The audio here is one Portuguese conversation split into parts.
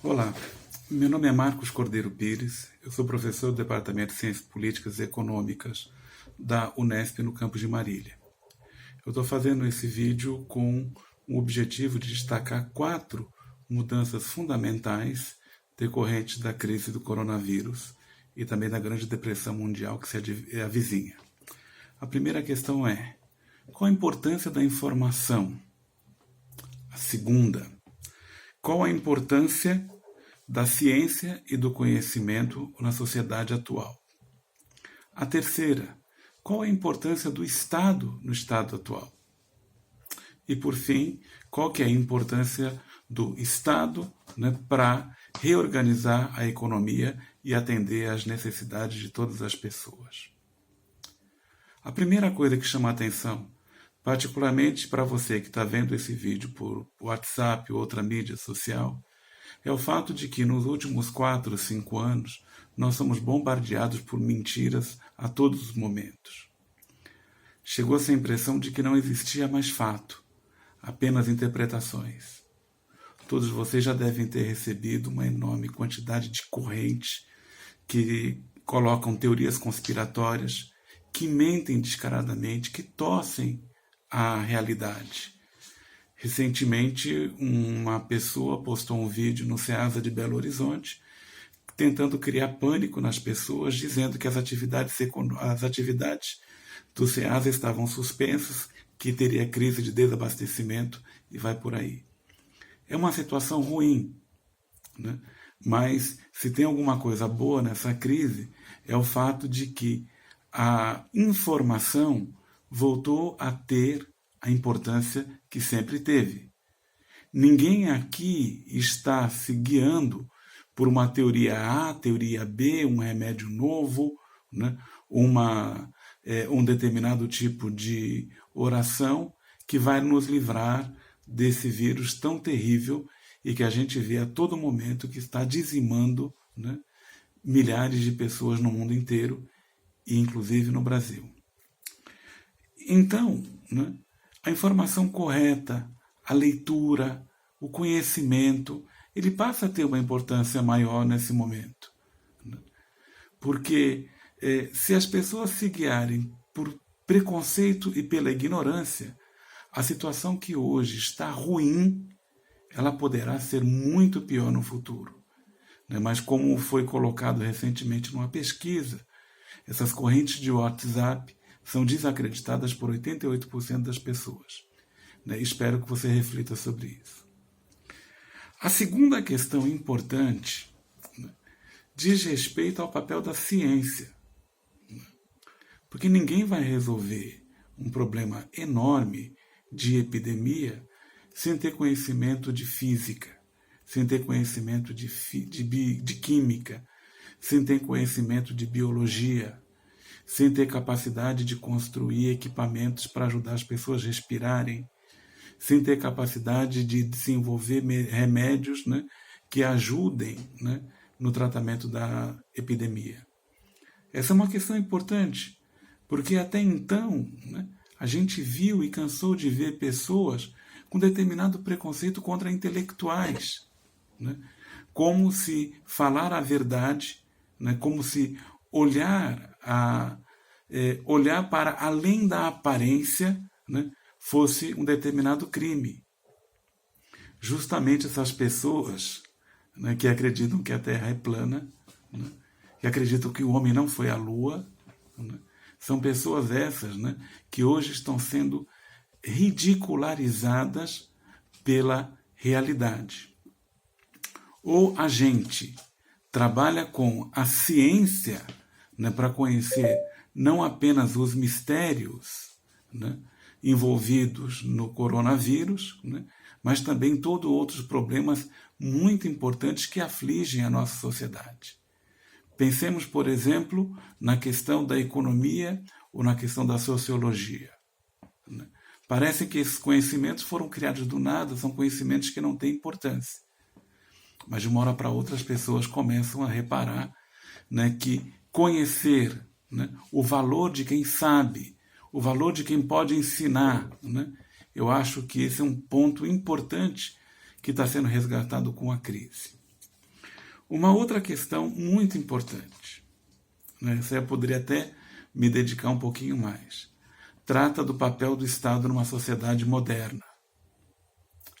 Olá, meu nome é Marcos Cordeiro Pires, eu sou professor do Departamento de Ciências Políticas e Econômicas da Unesp no campus de Marília. Eu estou fazendo esse vídeo com o objetivo de destacar 4 mudanças fundamentais decorrentes da crise do coronavírus e também da grande depressão mundial que se avizinha. A primeira questão é: qual a importância da informação? A segunda: qual a importância da ciência e do conhecimento na sociedade atual? A terceira: qual a importância do Estado no estado atual? E, por fim, qual que é a importância do Estado, para reorganizar a economia e atender às necessidades de todas as pessoas? A primeira coisa que chama a atenção, particularmente para você que está vendo esse vídeo por WhatsApp ou outra mídia social, é o fato de que nos últimos 4, 5 anos nós somos bombardeados por mentiras a todos os momentos. Chegou-se a impressão de que não existia mais fato, apenas interpretações. Todos vocês já devem ter recebido uma enorme quantidade de correntes que colocam teorias conspiratórias, que mentem descaradamente, que torcem a realidade. Recentemente, uma pessoa postou um vídeo no Ceasa de Belo Horizonte, tentando criar pânico nas pessoas, dizendo que as atividades do Ceasa estavam suspensas, que teria crise de desabastecimento e vai por aí. É uma situação ruim, Mas se tem alguma coisa boa nessa crise, é o fato de que a informação voltou a ter a importância que sempre teve. Ninguém aqui está se guiando por uma teoria A, teoria B, um remédio novo, um determinado tipo de oração que vai nos livrar desse vírus tão terrível e que a gente vê a todo momento que está dizimando, milhares de pessoas no mundo inteiro e inclusive no Brasil. Então, a informação correta, a leitura, o conhecimento, ele passa a ter uma importância maior nesse momento. Porque se as pessoas se guiarem por preconceito e pela ignorância, a situação que hoje está ruim, ela poderá ser muito pior no futuro. Mas como foi colocado recentemente numa pesquisa, essas correntes de WhatsApp são desacreditadas por 88% das pessoas. Espero que você reflita sobre isso. A segunda questão importante diz respeito ao papel da ciência. Porque ninguém vai resolver um problema enorme de epidemia sem ter conhecimento de física, sem ter conhecimento de química, sem ter conhecimento de biologia, sem ter capacidade de construir equipamentos para ajudar as pessoas a respirarem, sem ter capacidade de desenvolver remédios, que ajudem, no tratamento da epidemia. Essa é uma questão importante, porque até então a gente viu e cansou de ver pessoas com determinado preconceito contra intelectuais, como se falar a verdade, como se olhar para além da aparência, fosse um determinado crime. Justamente essas pessoas, que acreditam que a Terra é plana, que acreditam que o homem não foi à Lua, são pessoas essas, que hoje estão sendo ridicularizadas pela realidade. Ou a gente trabalha com a ciência, para conhecer não apenas os mistérios, envolvidos no coronavírus, mas também todos outros problemas muito importantes que afligem a nossa sociedade. Pensemos, por exemplo, na questão da economia ou na questão da sociologia. Parece que esses conhecimentos foram criados do nada, são conhecimentos que não têm importância. Mas de uma hora para outra as pessoas começam a reparar, que conhecer, o valor de quem sabe, o valor de quem pode ensinar, eu acho que esse é um ponto importante que está sendo resgatado com a crise. Uma outra questão muito importante, né? Essa eu poderia até me dedicar um pouquinho mais. Trata do papel do Estado numa sociedade moderna.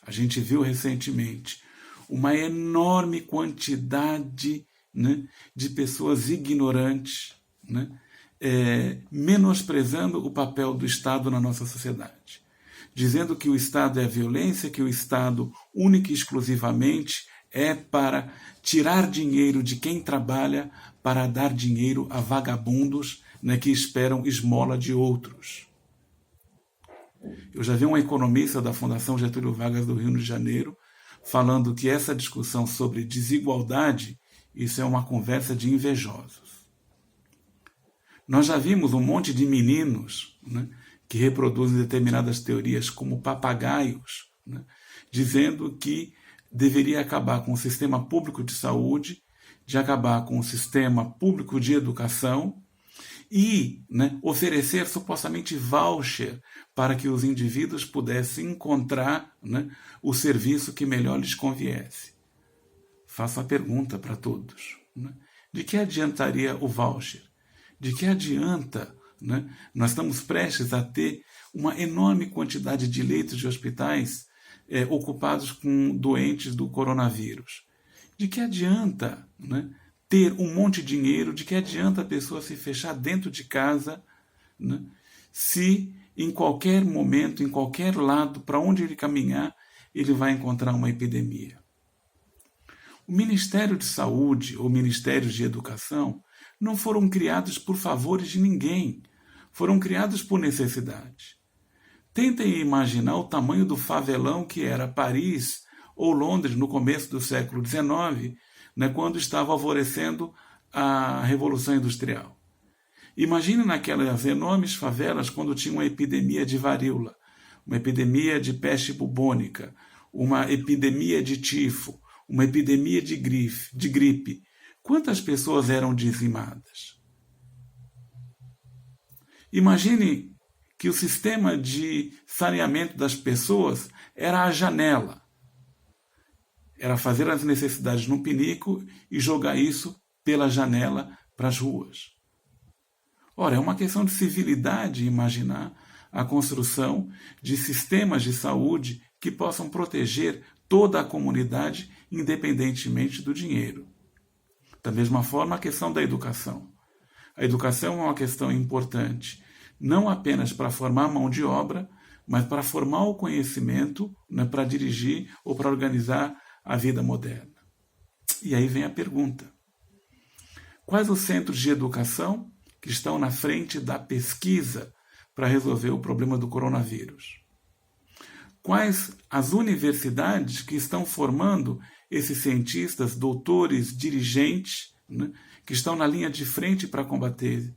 A gente viu recentemente uma enorme quantidade, né, de pessoas ignorantes, né, menosprezando o papel do Estado na nossa sociedade, dizendo que o Estado é a violência, que o Estado única e exclusivamente é para tirar dinheiro de quem trabalha para dar dinheiro a vagabundos, né, que esperam esmola de outros. Eu já vi um economista da Fundação Getúlio Vargas do Rio de Janeiro falando que essa discussão sobre desigualdade, isso é uma conversa de invejosos. Nós já vimos um monte de meninos, né, que reproduzem determinadas teorias como papagaios, né, dizendo que deveria acabar com o sistema público de saúde, de acabar com o sistema público de educação e, né, oferecer supostamente voucher para que os indivíduos pudessem encontrar, né, o serviço que melhor lhes conviesse. Faço a pergunta para todos, né, de que adiantaria o voucher? De que adianta, né, nós estamos prestes a ter uma enorme quantidade de leitos de hospitais ocupados com doentes do coronavírus? De que adianta, né, ter um monte de dinheiro? De que adianta a pessoa se fechar dentro de casa, né, se em qualquer momento, em qualquer lado, para onde ele caminhar, ele vai encontrar uma epidemia? O Ministério de Saúde ou Ministérios de Educação não foram criados por favores de ninguém, foram criados por necessidade. Tentem imaginar o tamanho do favelão que era Paris ou Londres no começo do século XIX, né, quando estava alvorecendo a Revolução Industrial. Imagine naquelas enormes favelas quando tinha uma epidemia de varíola, uma epidemia de peste bubônica, uma epidemia de tifo, uma epidemia de gripe. Quantas pessoas eram dizimadas? Imagine que o sistema de saneamento das pessoas era a janela. Era fazer as necessidades num pinico e jogar isso pela janela para as ruas. Ora, é uma questão de civilidade imaginar a construção de sistemas de saúde que possam proteger toda a comunidade, independentemente do dinheiro. Da mesma forma, a questão da educação. A educação é uma questão importante, não apenas para formar mão de obra, mas para formar o conhecimento, né, para dirigir ou para organizar a vida moderna. E aí vem a pergunta: quais os centros de educação que estão na frente da pesquisa para resolver o problema do coronavírus? Quais as universidades que estão formando esses cientistas, doutores, dirigentes, né, que estão na linha de frente para combater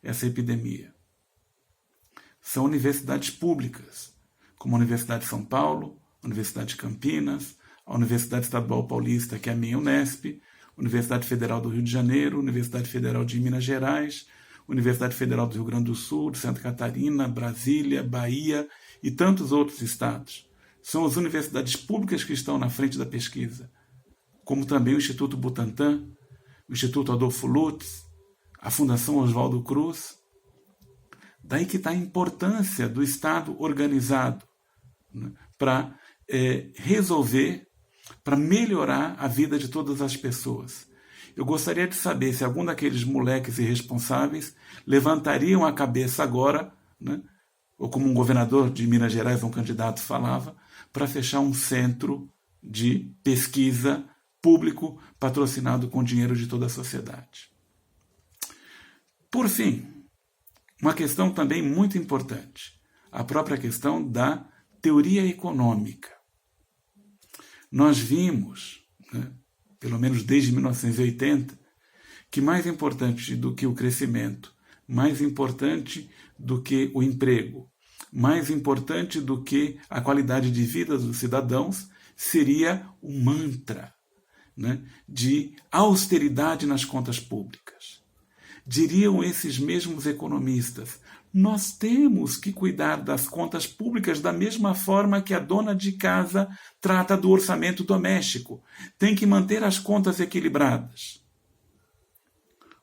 essa epidemia? São universidades públicas, como a Universidade de São Paulo, a Universidade de Campinas, a Universidade Estadual Paulista, que é a minha Unesp, Universidade Federal do Rio de Janeiro, Universidade Federal de Minas Gerais, Universidade Federal do Rio Grande do Sul, de Santa Catarina, Brasília, Bahia e tantos outros estados. São as universidades públicas que estão na frente da pesquisa, como também o Instituto Butantan, o Instituto Adolfo Lutz, a Fundação Oswaldo Cruz. Daí que está a importância do Estado organizado, né, para resolver, para melhorar a vida de todas as pessoas. Eu gostaria de saber se algum daqueles moleques irresponsáveis levantariam a cabeça agora, né, ou como um governador de Minas Gerais, um candidato, falava, para fechar um centro de pesquisa público patrocinado com dinheiro de toda a sociedade. Por fim, uma questão também muito importante, a própria questão da teoria econômica. Nós vimos, né, pelo menos desde 1980, que mais importante do que o crescimento, mais importante do que o emprego, mais importante do que a qualidade de vida dos cidadãos, seria o mantra, né, de austeridade nas contas públicas. Diriam esses mesmos economistas, Nós temos que cuidar das contas públicas da mesma forma que a dona de casa trata do orçamento doméstico. Tem que manter as contas equilibradas.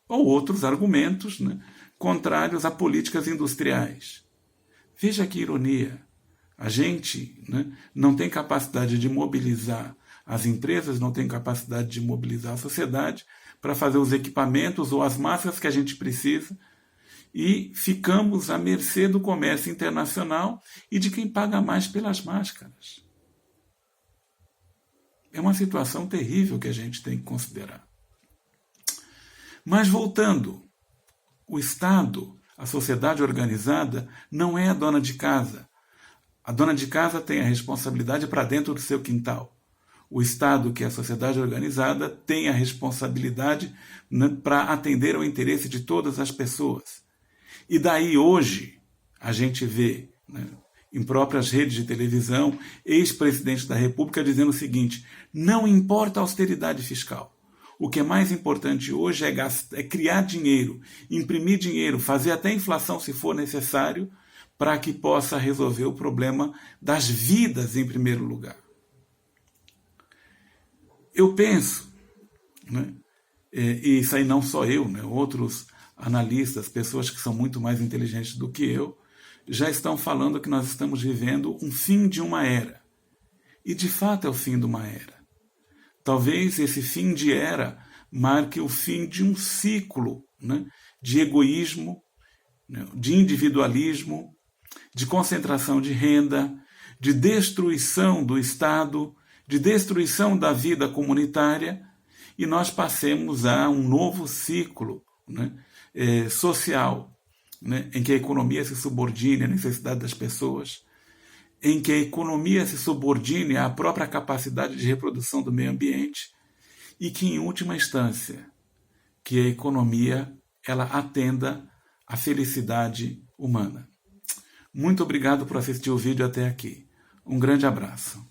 Ou outros argumentos, né, contrários a políticas industriais. Veja que ironia. A gente, né, não tem capacidade de mobilizar, as empresas não têm capacidade de mobilizar a sociedade para fazer os equipamentos ou as máscaras que a gente precisa, e ficamos à mercê do comércio internacional e de quem paga mais pelas máscaras. É uma situação terrível que a gente tem que considerar. Mas voltando, o Estado, a sociedade organizada, não é a dona de casa. A dona de casa tem a responsabilidade para dentro do seu quintal. O Estado, que é a sociedade organizada, tem a responsabilidade, né, para atender ao interesse de todas as pessoas. E daí hoje a gente vê, né, em próprias redes de televisão, ex-presidente da República dizendo o seguinte: não importa a austeridade fiscal. O que é mais importante hoje é criar dinheiro, imprimir dinheiro, fazer até inflação se for necessário, para que possa resolver o problema das vidas em primeiro lugar. Eu penso, né, e isso aí não só eu, né, outros analistas, pessoas que são muito mais inteligentes do que eu, já estão falando que nós estamos vivendo um fim de uma era. E de fato é o fim de uma era. Talvez esse fim de era marque o fim de um ciclo, né, de egoísmo, né, de individualismo, de concentração de renda, de destruição do Estado, de destruição da vida comunitária, e nós passemos a um novo ciclo, né, social, né, em que a economia se subordine à necessidade das pessoas, em que a economia se subordine à própria capacidade de reprodução do meio ambiente, e que, em última instância, que a economia ela atenda à felicidade humana. Muito obrigado por assistir o vídeo até aqui. Um grande abraço.